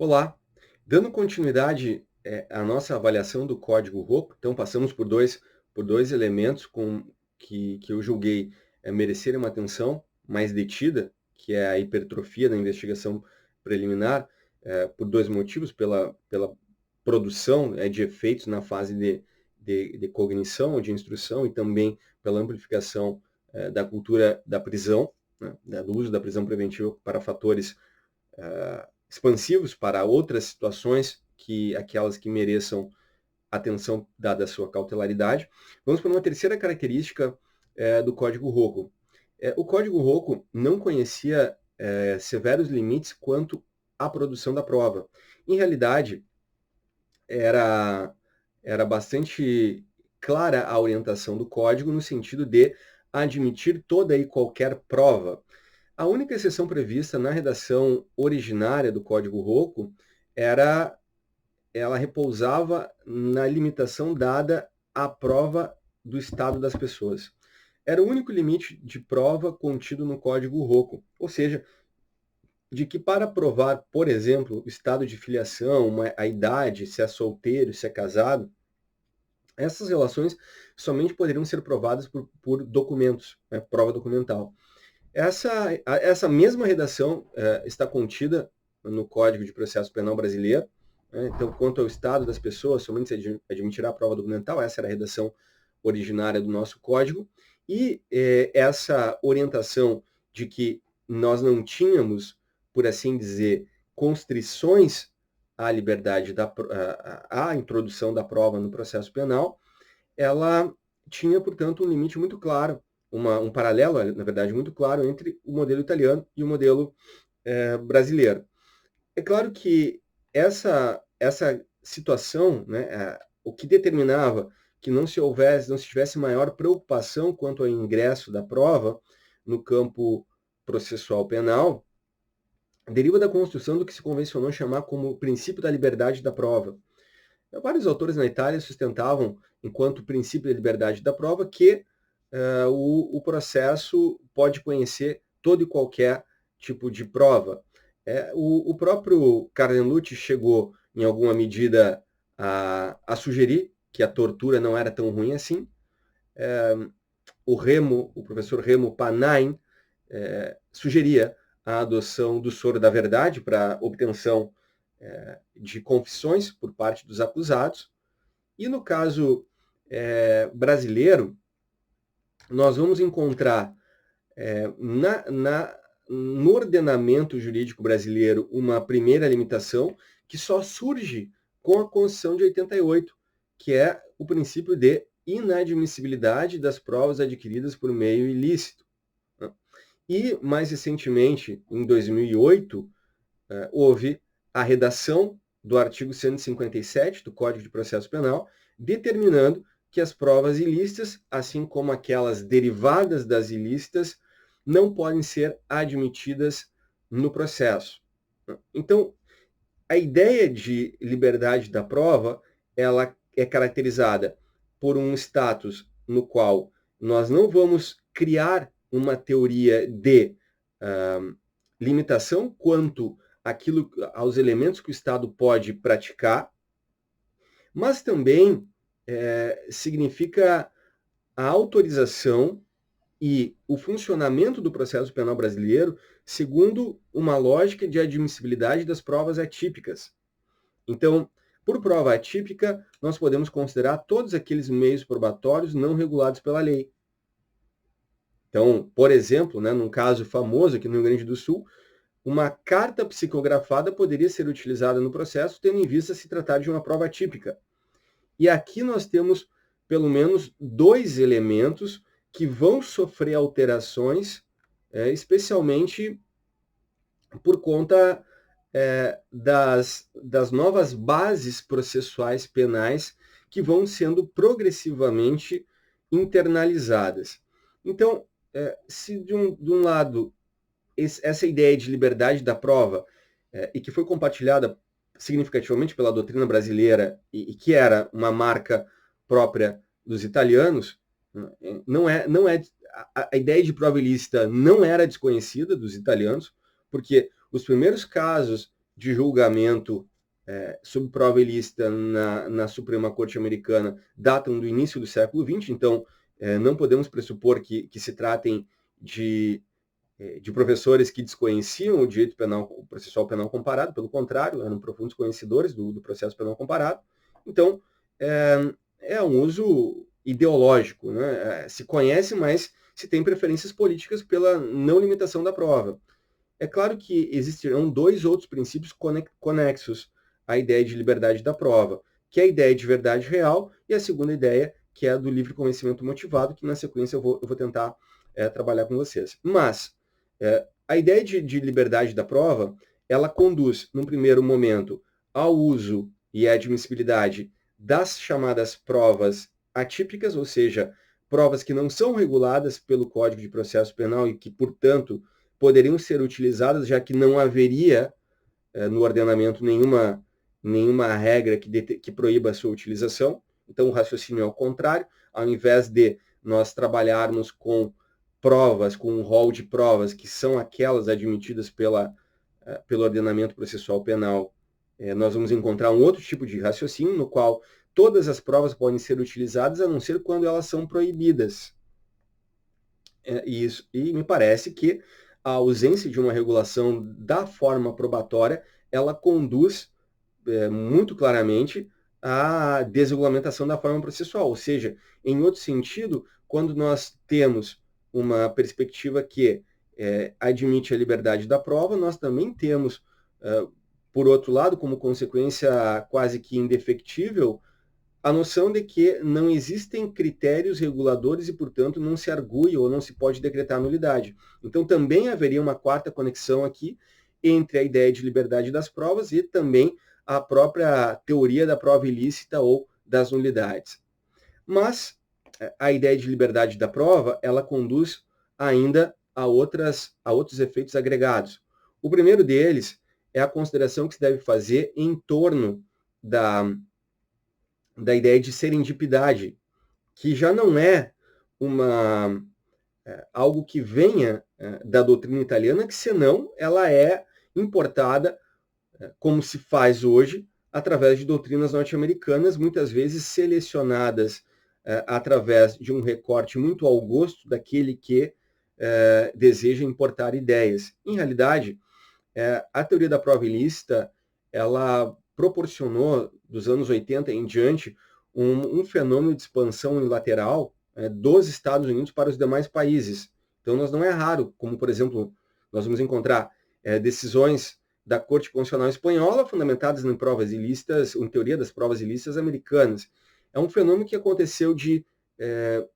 Olá, dando continuidade à nossa avaliação do código ROCO, então passamos por dois elementos que eu julguei merecerem uma atenção mais detida, que é a hipertrofia da investigação preliminar, por dois motivos, pela produção de efeitos na fase de cognição ou de instrução e também pela amplificação da cultura da prisão, né, do uso da prisão preventiva para fatores expansivos para outras situações que aquelas que mereçam atenção dada a sua cautelaridade. Vamos para uma terceira característica do código ROCO. O código ROCO não conhecia severos limites quanto à produção da prova. Em realidade, era, era bastante clara a orientação do código no sentido de admitir toda e qualquer prova. A única exceção prevista na redação originária do código ROCO ela repousava na limitação dada à prova do estado das pessoas. Era o único limite de prova contido no código ROCO, ou seja, de que para provar, por exemplo, o estado de filiação, a idade, se é solteiro, se é casado, essas relações somente poderiam ser provadas por documentos, né, prova documental. Essa mesma redação está contida no Código de Processo Penal brasileiro. Né? Então, quanto ao estado das pessoas, somente se admitirá a prova documental. Essa era a redação originária do nosso código. E essa orientação de que nós não tínhamos, por assim dizer, constrições à liberdade, à introdução da prova no processo penal, ela tinha, portanto, um limite muito claro, um paralelo, na verdade, muito claro entre o modelo italiano e o modelo brasileiro. É claro que essa situação, né, o que determinava que não se tivesse maior preocupação quanto ao ingresso da prova no campo processual penal, deriva da construção do que se convencionou chamar como princípio da liberdade da prova. Vários autores na Itália sustentavam, enquanto princípio da liberdade da prova, que o processo pode conhecer todo e qualquer tipo de prova. O próprio Carnelucci chegou, em alguma medida, a sugerir que a tortura não era tão ruim assim. O professor Remo Panain, sugeria a adoção do soro da verdade para obtenção de confissões por parte dos acusados. E no caso brasileiro, nós vamos encontrar no ordenamento jurídico brasileiro uma primeira limitação que só surge com a Constituição de 88, que é o princípio de inadmissibilidade das provas adquiridas por meio ilícito. E, mais recentemente, em 2008, houve a redação do artigo 157 do Código de Processo Penal, determinando que as provas ilícitas, assim como aquelas derivadas das ilícitas, não podem ser admitidas no processo. Então, a ideia de liberdade da prova, ela é caracterizada por um status no qual nós não vamos criar uma teoria de limitação quanto aos elementos que o Estado pode praticar, mas também significa a autorização e o funcionamento do processo penal brasileiro segundo uma lógica de admissibilidade das provas atípicas. Então, por prova atípica, nós podemos considerar todos aqueles meios probatórios não regulados pela lei. Então, por exemplo, num caso famoso aqui no Rio Grande do Sul, uma carta psicografada poderia ser utilizada no processo, tendo em vista se tratar de uma prova atípica. E aqui nós temos pelo menos dois elementos que vão sofrer alterações, especialmente por conta das novas bases processuais penais que vão sendo progressivamente internalizadas. Então, se de um lado essa ideia de liberdade da prova, e que foi compartilhada significativamente pela doutrina brasileira e que era uma marca própria dos italianos, a ideia de prova ilícita não era desconhecida dos italianos, porque os primeiros casos de julgamento sob prova ilícita na Suprema Corte Americana datam do início do século XX, então não podemos pressupor que se tratem de professores que desconheciam o direito penal, o processual penal comparado, pelo contrário, eram profundos conhecedores do processo penal comparado. Então, é um uso ideológico, né? Se conhece, mas se tem preferências políticas pela não limitação da prova. É claro que existirão dois outros princípios conexos à ideia de liberdade da prova, que é a ideia de verdade real e a segunda ideia, que é a do livre convencimento motivado, que na sequência eu vou tentar trabalhar com vocês. Mas a ideia de liberdade da prova, ela conduz, num primeiro momento, ao uso e à admissibilidade das chamadas provas atípicas, ou seja, provas que não são reguladas pelo Código de Processo Penal e que, portanto, poderiam ser utilizadas, já que não haveria no ordenamento nenhuma regra que proíba a sua utilização. Então, o raciocínio é o contrário. Ao invés de nós trabalharmos com provas, com um rol de provas que são aquelas admitidas pelo ordenamento processual penal, nós vamos encontrar um outro tipo de raciocínio, no qual todas as provas podem ser utilizadas, a não ser quando elas são proibidas. E me parece que a ausência de uma regulação da forma probatória, ela conduz muito claramente à desregulamentação da forma processual. Ou seja, em outro sentido, quando nós temos uma perspectiva que admite a liberdade da prova, nós também temos, por outro lado, como consequência quase que indefectível, a noção de que não existem critérios reguladores e, portanto, não se argue ou não se pode decretar nulidade. Então, também haveria uma quarta conexão aqui entre a ideia de liberdade das provas e também a própria teoria da prova ilícita ou das nulidades. Mas a ideia de liberdade da prova, ela conduz ainda a outros efeitos agregados. O primeiro deles é a consideração que se deve fazer em torno da ideia de serendipidade, que já não é algo que venha da doutrina italiana, que senão ela é importada, como se faz hoje, através de doutrinas norte-americanas, muitas vezes selecionadas através de um recorte muito ao gosto daquele que deseja importar ideias. Em realidade, a teoria da prova ilícita, ela proporcionou, dos anos 80 em diante, um fenômeno de expansão unilateral dos Estados Unidos para os demais países. Então, não é raro, como, por exemplo, nós vamos encontrar decisões da Corte Constitucional Espanhola fundamentadas em provas ilícitas, em teoria das provas ilícitas americanas. É um fenômeno que aconteceu de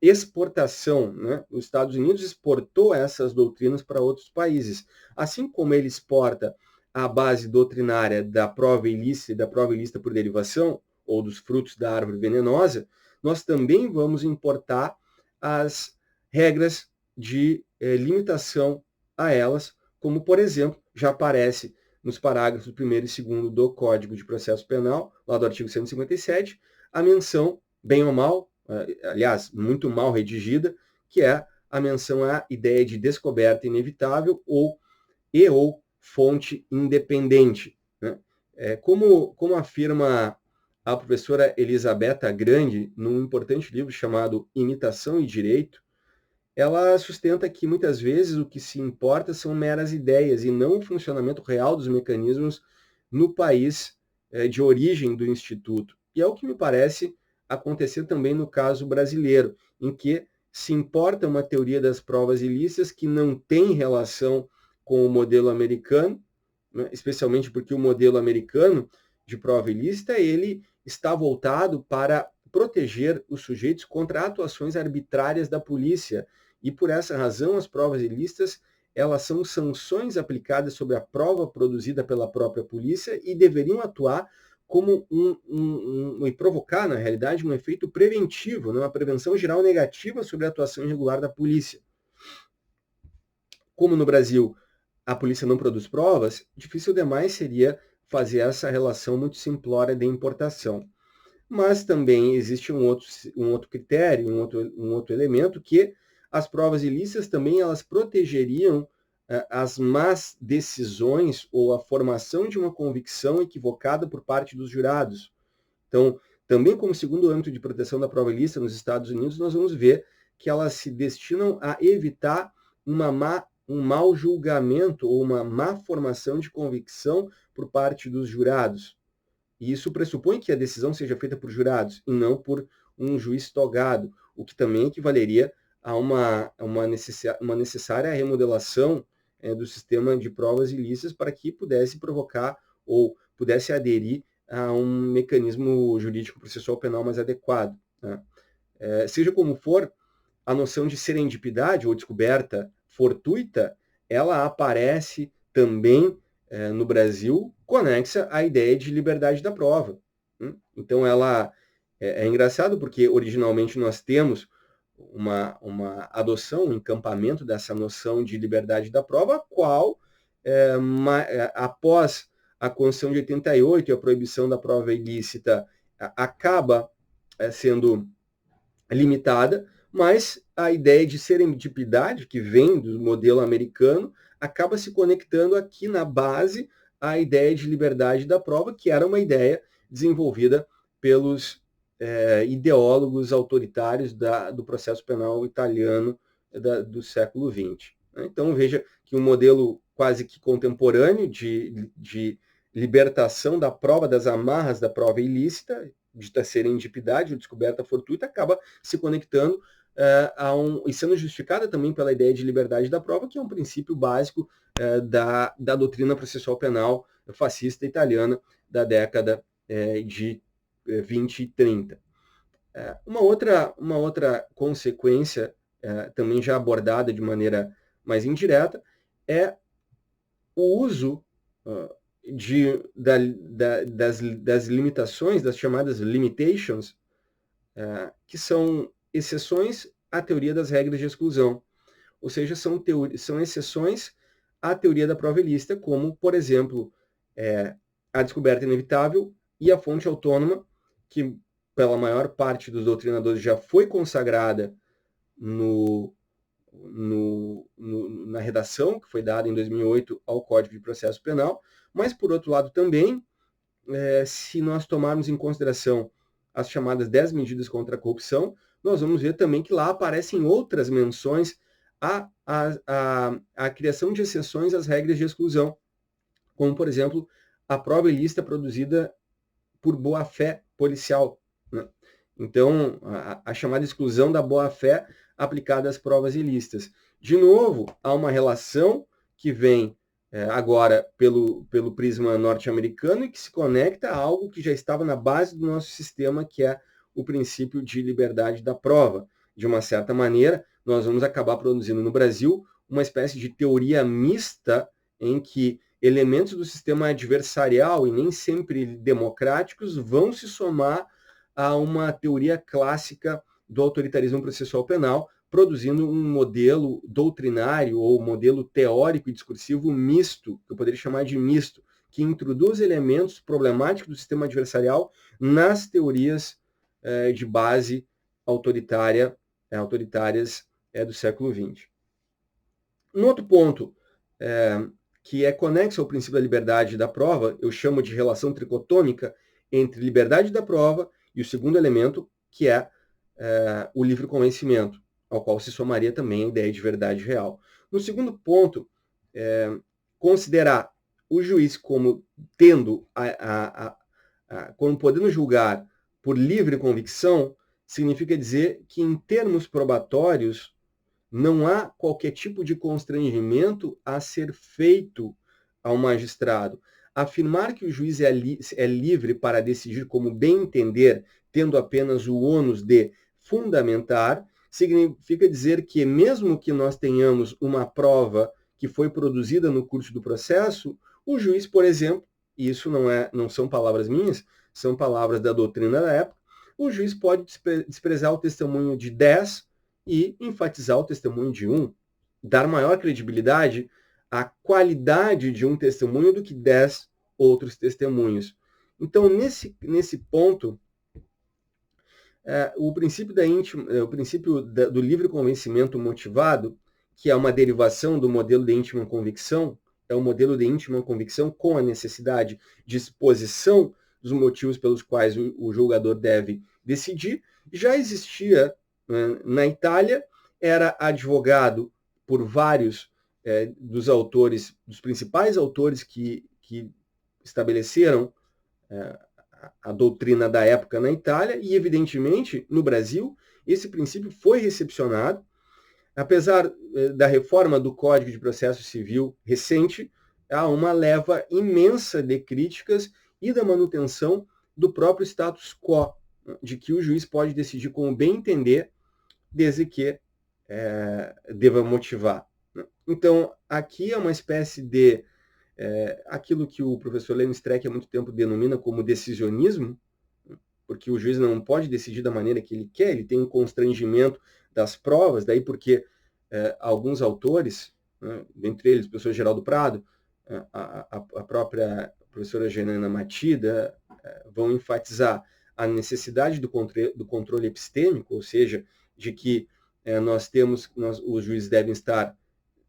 exportação, né? Os Estados Unidos exportou essas doutrinas para outros países. Assim como ele exporta a base doutrinária da prova ilícita e da prova ilícita por derivação, ou dos frutos da árvore venenosa, nós também vamos importar as regras de limitação a elas, como, por exemplo, já aparece nos parágrafos 1º e 2º do Código de Processo Penal, lá do artigo 157, a menção, bem ou mal, aliás, muito mal redigida, que é a menção à ideia de descoberta inevitável ou fonte independente. Né? Como afirma a professora Elisabetta Grande, num importante livro chamado Imitação e Direito, ela sustenta que muitas vezes o que se importa são meras ideias e não o funcionamento real dos mecanismos no país de origem do Instituto. E é o que me parece acontecer também no caso brasileiro, em que se importa uma teoria das provas ilícitas que não tem relação com o modelo americano, né, especialmente porque o modelo americano de prova ilícita, ele está voltado para proteger os sujeitos contra atuações arbitrárias da polícia. E por essa razão, as provas ilícitas, elas são sanções aplicadas sobre a prova produzida pela própria polícia e deveriam atuar como e provocar, na realidade, um efeito preventivo, né, uma prevenção geral negativa sobre a atuação irregular da polícia. Como no Brasil a polícia não produz provas, difícil demais seria fazer essa relação muito simplória de importação. Mas também existe um outro critério, um outro elemento, que as provas ilícitas também elas protegeriam as más decisões ou a formação de uma convicção equivocada por parte dos jurados. Então, também como segundo âmbito de proteção da prova ilícita nos Estados Unidos, nós vamos ver que elas se destinam a evitar um mau julgamento ou uma má formação de convicção por parte dos jurados. E isso pressupõe que a decisão seja feita por jurados e não por um juiz togado, o que também equivaleria a uma necessária remodelação do sistema de provas ilícitas para que pudesse provocar ou pudesse aderir a um mecanismo jurídico processual penal mais adequado. Né? Seja como for, a noção de serendipidade ou descoberta fortuita, ela aparece também no Brasil conexa à ideia de liberdade da prova. Então, ela é engraçado porque originalmente nós temos uma adoção, um encampamento dessa noção de liberdade da prova, a qual, após a Constituição de 88 e a proibição da prova ilícita, acaba sendo limitada, mas a ideia de serendipidade, que vem do modelo americano, acaba se conectando aqui na base à ideia de liberdade da prova, que era uma ideia desenvolvida pelos ideólogos autoritários do processo penal italiano do século XX. Então, veja que um modelo quase que contemporâneo de libertação da prova, das amarras da prova ilícita, dita serendipidade ou descoberta fortuita, acaba se conectando e sendo justificada também pela ideia de liberdade da prova, que é um princípio básico da doutrina processual penal fascista italiana da década de 20 e 30. Uma outra consequência, também já abordada de maneira mais indireta, é o uso das limitações, das chamadas limitations, que são exceções à teoria das regras de exclusão. Ou seja, são exceções à teoria da prova ilícita, como, por exemplo, a descoberta inevitável e a fonte autônoma, que pela maior parte dos doutrinadores já foi consagrada na redação, que foi dada em 2008 ao Código de Processo Penal, mas, por outro lado, também, se nós tomarmos em consideração as chamadas 10 medidas contra a corrupção, nós vamos ver também que lá aparecem outras menções à criação de exceções às regras de exclusão, como, por exemplo, a prova ilícita produzida por boa-fé policial. Né? Então, a chamada exclusão da boa-fé aplicada às provas ilícitas. De novo, há uma relação que vem agora pelo prisma norte-americano e que se conecta a algo que já estava na base do nosso sistema, que é o princípio de liberdade da prova. De uma certa maneira, nós vamos acabar produzindo no Brasil uma espécie de teoria mista em que elementos do sistema adversarial e nem sempre democráticos vão se somar a uma teoria clássica do autoritarismo processual penal, produzindo um modelo doutrinário ou modelo teórico e discursivo misto, que eu poderia chamar de misto, que introduz elementos problemáticos do sistema adversarial nas teorias de base autoritárias do século XX. Um outro ponto que é conexo ao princípio da liberdade da prova, eu chamo de relação tricotômica entre liberdade da prova e o segundo elemento, que é o livre convencimento, ao qual se somaria também a ideia de verdade real. No segundo ponto, considerar o juiz como tendo, como podendo julgar por livre convicção, significa dizer que, em termos probatórios, não há qualquer tipo de constrangimento a ser feito ao magistrado. Afirmar que o juiz é livre para decidir como bem entender, tendo apenas o ônus de fundamentar, significa dizer que, mesmo que nós tenhamos uma prova que foi produzida no curso do processo, o juiz, por exemplo, e isso não são palavras minhas, são palavras da doutrina da época, o juiz pode desprezar o testemunho de 10 e enfatizar o testemunho de 1, dar maior credibilidade à qualidade de um testemunho do que 10 outros testemunhos. Então, nesse ponto, o princípio do livre convencimento motivado, que é uma derivação do modelo de íntima convicção, é o modelo de íntima convicção com a necessidade de exposição dos motivos pelos quais o julgador deve decidir, já existia na Itália, era advogado por vários dos autores, dos principais autores que estabeleceram a doutrina da época na Itália, e evidentemente no Brasil esse princípio foi recepcionado. Apesar da reforma do Código de Processo Civil recente, há uma leva imensa de críticas e da manutenção do próprio status quo, de que o juiz pode decidir como bem entender, desde que deva motivar. Então, aqui é uma espécie de aquilo que o professor Lênin Streck há muito tempo denomina como decisionismo, porque o juiz não pode decidir da maneira que ele quer, ele tem um constrangimento das provas, daí porque alguns autores, dentre eles o professor Geraldo Prado, a própria professora Genana Matida, vão enfatizar a necessidade do controle epistêmico, ou seja, de que os juízes devem estar,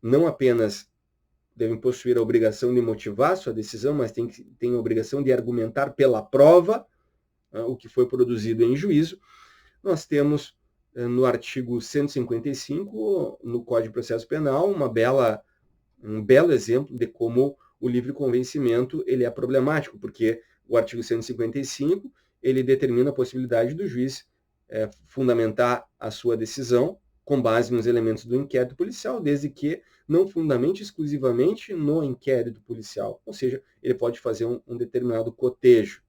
não apenas devem possuir a obrigação de motivar sua decisão, mas tem a obrigação de argumentar pela prova o que foi produzido em juízo. Nós temos no artigo 155, no Código de Processo Penal, um belo exemplo de como o livre convencimento ele é problemático, porque o artigo 155 ele determina a possibilidade do juiz fundamentar a sua decisão com base nos elementos do inquérito policial, desde que não fundamente exclusivamente no inquérito policial, ou seja, ele pode fazer um determinado cotejo.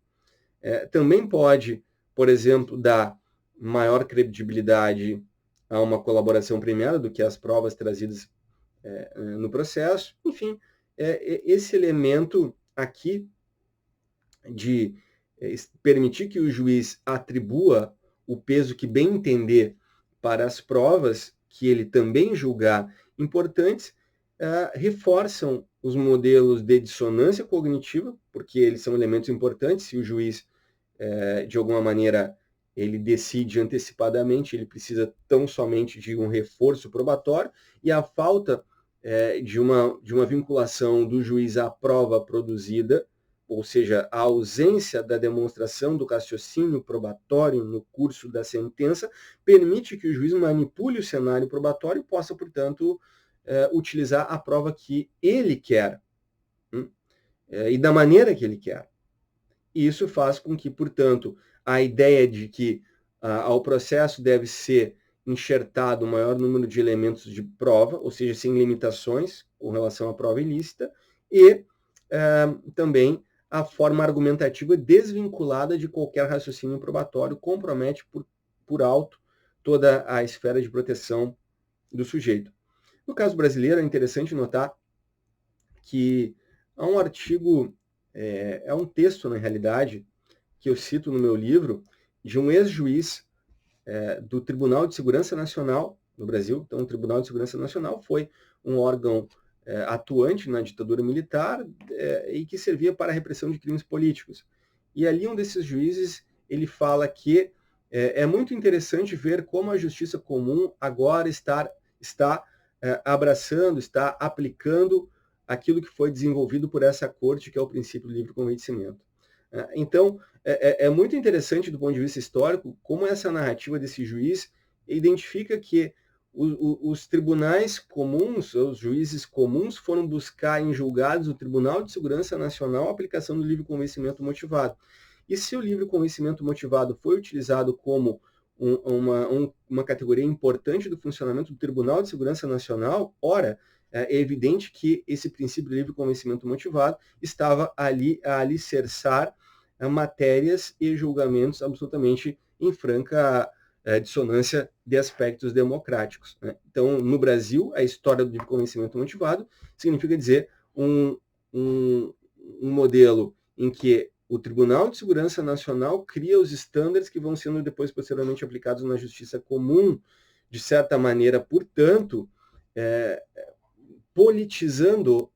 Também pode, por exemplo, dar maior credibilidade a uma colaboração premiada do que as provas trazidas no processo. Enfim, esse elemento aqui de permitir que o juiz atribua o peso que bem entender para as provas que ele também julgar importantes, reforçam os modelos de dissonância cognitiva, porque eles são elementos importantes. Se o juiz, de alguma maneira, ele decide antecipadamente, ele precisa tão somente de um reforço probatório, e a falta de uma vinculação do juiz à prova produzida, ou seja, a ausência da demonstração do raciocínio probatório no curso da sentença, permite que o juiz manipule o cenário probatório e possa, portanto, utilizar a prova que ele quer, e da maneira que ele quer. E isso faz com que, portanto, a ideia de que ao processo deve ser enxertado o maior número de elementos de prova, ou seja, sem limitações com relação à prova ilícita, e também a forma argumentativa desvinculada de qualquer raciocínio probatório compromete por alto toda a esfera de proteção do sujeito. No caso brasileiro, é interessante notar que há um artigo, é um texto, na realidade, que eu cito no meu livro, de um ex-juiz do Tribunal de Segurança Nacional no Brasil. Então, o Tribunal de Segurança Nacional foi um órgão atuante na ditadura militar e que servia para a repressão de crimes políticos. E ali um desses juízes, ele fala que é muito interessante ver como a justiça comum agora está abraçando, está aplicando aquilo que foi desenvolvido por essa corte, que é o princípio do livre convencimento. Então, é muito interessante do ponto de vista histórico como essa narrativa desse juiz identifica que os tribunais comuns, os juízes comuns, foram buscar em julgados do Tribunal de Segurança Nacional a aplicação do livre convencimento motivado. E se o livre convencimento motivado foi utilizado como uma categoria importante do funcionamento do Tribunal de Segurança Nacional, ora, é evidente que esse princípio de livre convencimento motivado estava ali a alicerçar matérias e julgamentos absolutamente em franca dissonância de aspectos democráticos. Então, no Brasil, a história do livre convencimento motivado significa dizer um modelo em que o Tribunal de Segurança Nacional cria os estándares que vão sendo depois posteriormente aplicados na justiça comum, de certa maneira, portanto, politizando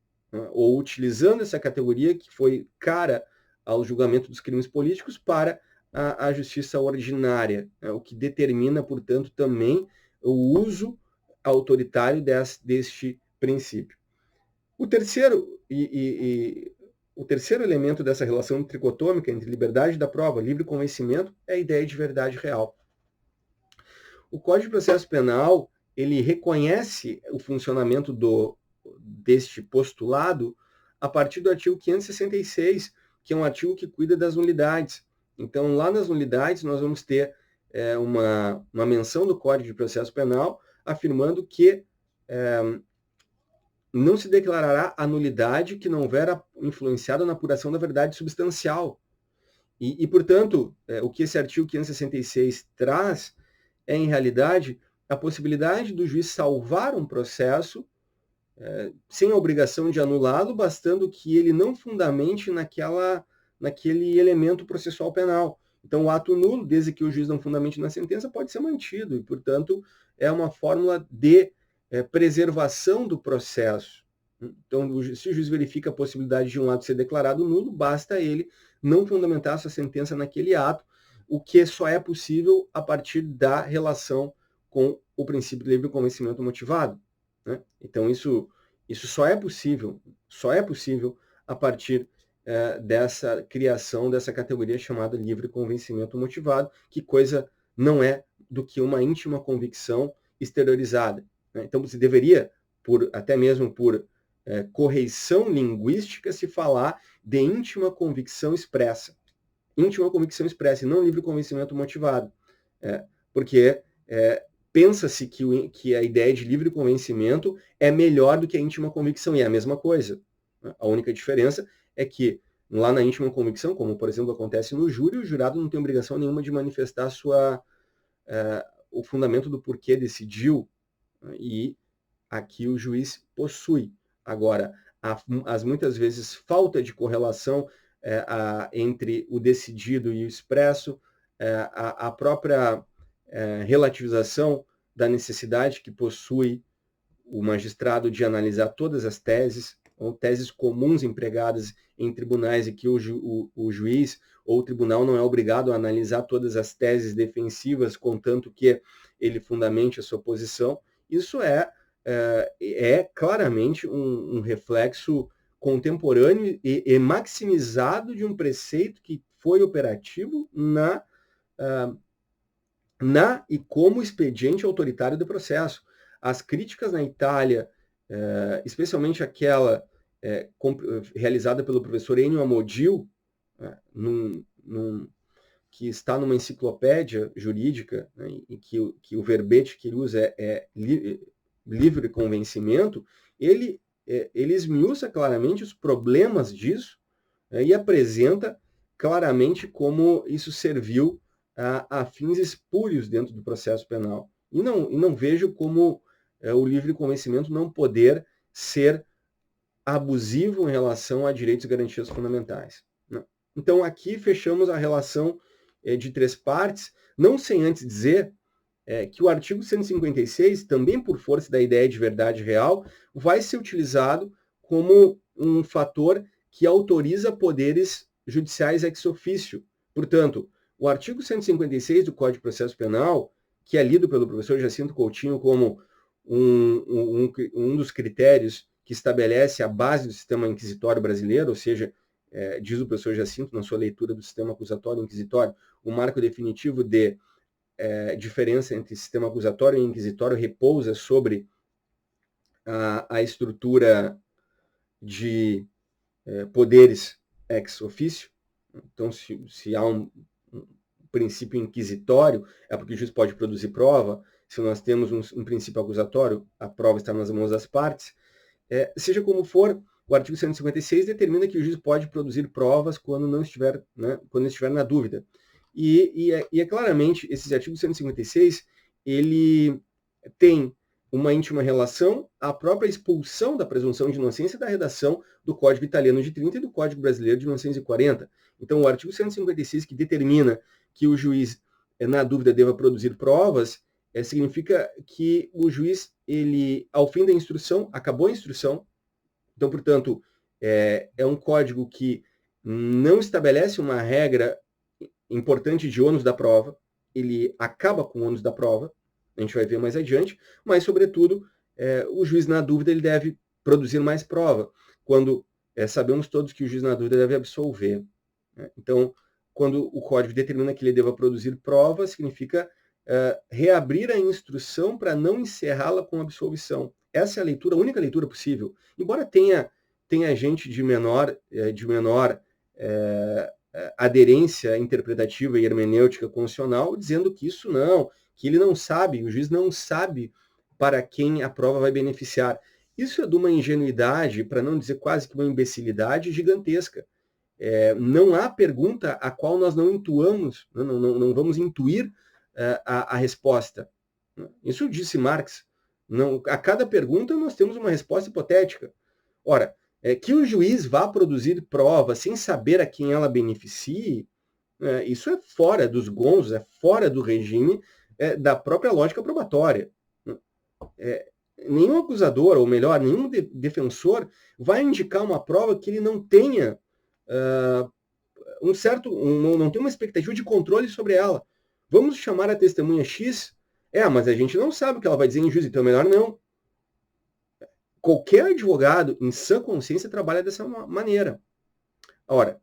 ou utilizando essa categoria que foi cara ao julgamento dos crimes políticos para a justiça ordinária, o que determina, portanto, também o uso autoritário deste princípio. O terceiro elemento dessa relação tricotômica entre liberdade da prova, livre convencimento, é a ideia de verdade real. O Código de Processo Penal, ele reconhece o funcionamento deste postulado a partir do artigo 566, que é um artigo que cuida das nulidades. Então, lá nas nulidades, nós vamos ter uma menção do Código de Processo Penal afirmando que não se declarará a nulidade que não houver influenciado na apuração da verdade substancial. E portanto, o que esse artigo 566 traz é, em realidade, a possibilidade do juiz salvar um processo sem a obrigação de anulá-lo, bastando que ele não fundamente naquele elemento processual penal. Então, o ato nulo, desde que o juiz não fundamente na sentença, pode ser mantido, e, portanto, é uma fórmula de preservação do processo. Então, se o juiz verifica a possibilidade de um ato ser declarado nulo, basta ele não fundamentar sua sentença naquele ato, o que só é possível a partir da relação com o princípio de livre convencimento motivado. Né? Então, isso só é possível a partir dessa criação dessa categoria chamada livre convencimento motivado, que coisa não é do que uma íntima convicção exteriorizada. Né? Então, você deveria, até mesmo por correção linguística, se falar de íntima convicção expressa. Íntima convicção expressa e não livre convencimento motivado. Porque pensa-se que a ideia de livre convencimento é melhor do que a íntima convicção, e é a mesma coisa. A única diferença é que lá na íntima convicção, como por exemplo acontece no júri, o jurado não tem obrigação nenhuma de manifestar o fundamento do porquê decidiu, e aqui o juiz possui. Agora, as muitas vezes falta de correlação entre o decidido e o expresso, a própria relativização da necessidade que possui o magistrado de analisar todas as teses, ou teses comuns empregadas em tribunais e que o juiz ou o tribunal não é obrigado a analisar todas as teses defensivas, contanto que ele fundamente a sua posição. Isso é claramente um reflexo contemporâneo e maximizado de um preceito que foi operativo na e como expediente autoritário do processo. As críticas na Itália, especialmente aquela realizada pelo professor Ennio Amodil, que está numa enciclopédia jurídica, né, em que o verbete que ele usa é livre convencimento, ele esmiuça claramente os problemas disso, e apresenta claramente como isso serviu a fins espúrios dentro do processo penal. E não vejo como o livre convencimento não poder ser abusivo em relação a direitos e garantias fundamentais. Né? Então, aqui fechamos a relação de três partes, não sem antes dizer que o artigo 156, também por força da ideia de verdade real, vai ser utilizado como um fator que autoriza poderes judiciais ex officio. Portanto, o artigo 156 do Código de Processo Penal, que é lido pelo professor Jacinto Coutinho como um dos critérios que estabelece a base do sistema inquisitório brasileiro, ou seja, diz o professor Jacinto na sua leitura do sistema acusatório e inquisitório, o marco definitivo de diferença entre sistema acusatório e inquisitório repousa sobre a estrutura de poderes ex officio. Então, se há um princípio inquisitório, é porque o juiz pode produzir prova. Se nós temos um princípio acusatório, a prova está nas mãos das partes. Seja como for, o artigo 156 determina que o juiz pode produzir provas quando não estiver, né, quando estiver na dúvida. E é claramente, esse artigo 156, ele tem uma íntima relação à própria expulsão da presunção de inocência da redação do Código Italiano de 30 e do Código Brasileiro de 1940. Então, o artigo 156, que determina que o juiz, na dúvida, deva produzir provas, significa que o juiz, ele, ao fim da instrução, acabou a instrução. Então, portanto, é um código que não estabelece uma regra importante de ônus da prova, ele acaba com o ônus da prova, a gente vai ver mais adiante, mas, sobretudo, o juiz na dúvida ele deve produzir mais prova, quando sabemos todos que o juiz na dúvida deve absolver. Né? Então, quando o código determina que ele deva produzir prova, significa reabrir a instrução para não encerrá-la com absolvição. Essa é a leitura, a única leitura possível. Embora tenha gente de menor aderência interpretativa e hermenêutica constitucional dizendo que isso não, que ele não sabe, o juiz não sabe para quem a prova vai beneficiar. Isso é de uma ingenuidade, para não dizer quase que uma imbecilidade gigantesca. Não há pergunta a qual nós não intuamos, não vamos intuir a resposta. Isso disse Marx. Não, a cada pergunta nós temos uma resposta hipotética. Ora, que o juiz vá produzir prova sem saber a quem ela beneficie, isso é fora dos gonzos, é fora do regime da própria lógica probatória. Nenhum acusador, ou melhor, nenhum defensor vai indicar uma prova que ele não tenha não tem uma expectativa de controle sobre ela. Vamos chamar a testemunha X? Mas a gente não sabe o que ela vai dizer em juízo, então é melhor não. Qualquer advogado, em sã consciência, trabalha dessa maneira. Ora,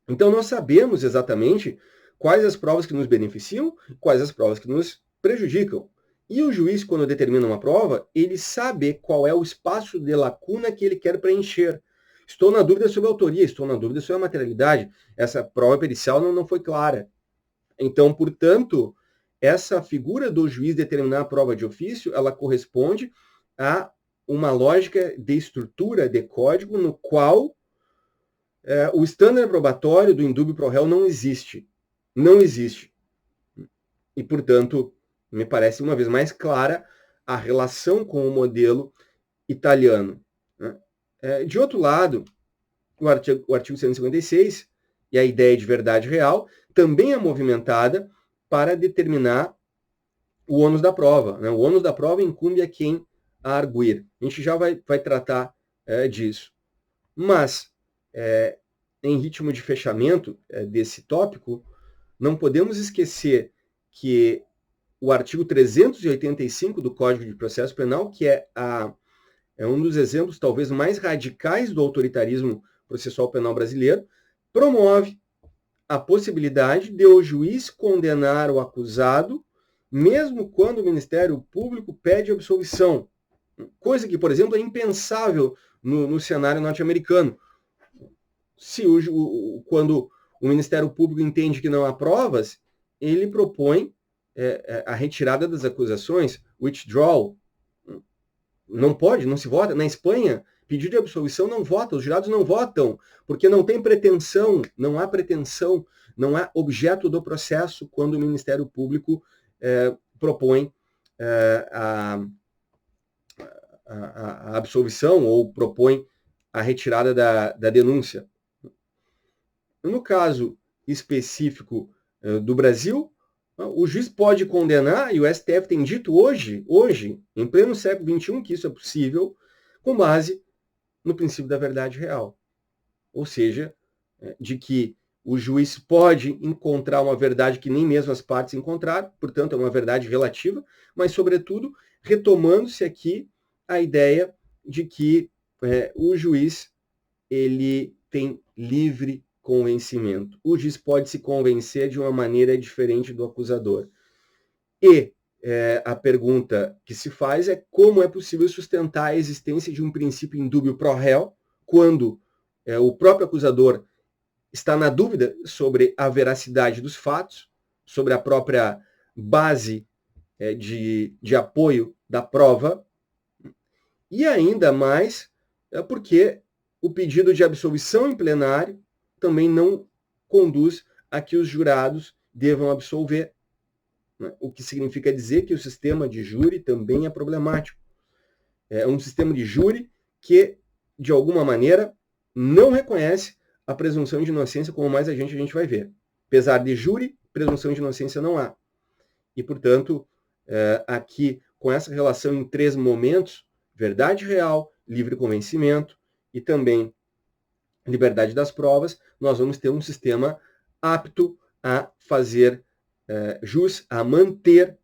então nós sabemos exatamente quais as provas que nos beneficiam, quais as provas que nos prejudicam. E o juiz, quando determina uma prova, ele sabe qual é o espaço de lacuna que ele quer preencher. Estou na dúvida sobre a autoria, estou na dúvida sobre a materialidade. Essa prova pericial não foi clara. Então, portanto, essa figura do juiz determinar a prova de ofício, ela corresponde a uma lógica de estrutura de código no qual o estándar probatório do indúbio pro réu não existe. Não existe. E, portanto, me parece uma vez mais clara a relação com o modelo italiano. Né? De outro lado, o artigo 156 e a ideia de verdade real também é movimentada para determinar o ônus da prova. Né? O ônus da prova incumbe a quem a arguir. A gente já vai tratar disso. Mas, em ritmo de fechamento desse tópico, não podemos esquecer que o artigo 385 do Código de Processo Penal, que é um dos exemplos talvez mais radicais do autoritarismo processual penal brasileiro, promove a possibilidade de o juiz condenar o acusado, mesmo quando o Ministério Público pede absolvição. Coisa que, por exemplo, é impensável no cenário norte-americano. Quando o Ministério Público entende que não há provas, ele propõe a retirada das acusações, withdrawal. Não pode, não se vota. Na Espanha, pedido de absolvição não vota, os jurados não votam, porque não tem pretensão, não há objeto do processo quando o Ministério Público propõe a absolvição ou propõe a retirada da denúncia. No caso específico do Brasil, o juiz pode condenar, e o STF tem dito hoje, em pleno século XXI, que isso é possível, com base no princípio da verdade real. Ou seja, de que o juiz pode encontrar uma verdade que nem mesmo as partes encontraram, portanto, é uma verdade relativa, mas, sobretudo, retomando-se aqui a ideia de que o juiz ele tem livre convencimento. O juiz pode se convencer de uma maneira diferente do acusador. E a pergunta que se faz é como é possível sustentar a existência de um princípio indúbio pro réu quando o próprio acusador está na dúvida sobre a veracidade dos fatos, sobre a própria base de apoio da prova, e ainda mais porque o pedido de absolvição em plenário também não conduz a que os jurados devam absolver, né? O que significa dizer que o sistema de júri também é problemático. É um sistema de júri que, de alguma maneira, não reconhece a presunção de inocência, como mais a gente vai ver. Apesar de júri, presunção de inocência não há. E, portanto, aqui, com essa relação em 3 momentos, verdade real, livre convencimento e também liberdade das provas, nós vamos ter um sistema apto a fazer jus, a manter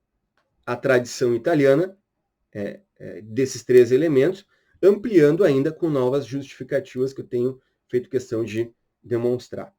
a tradição italiana desses 3 elementos, ampliando ainda com novas justificativas que eu tenho feito questão de demonstrar.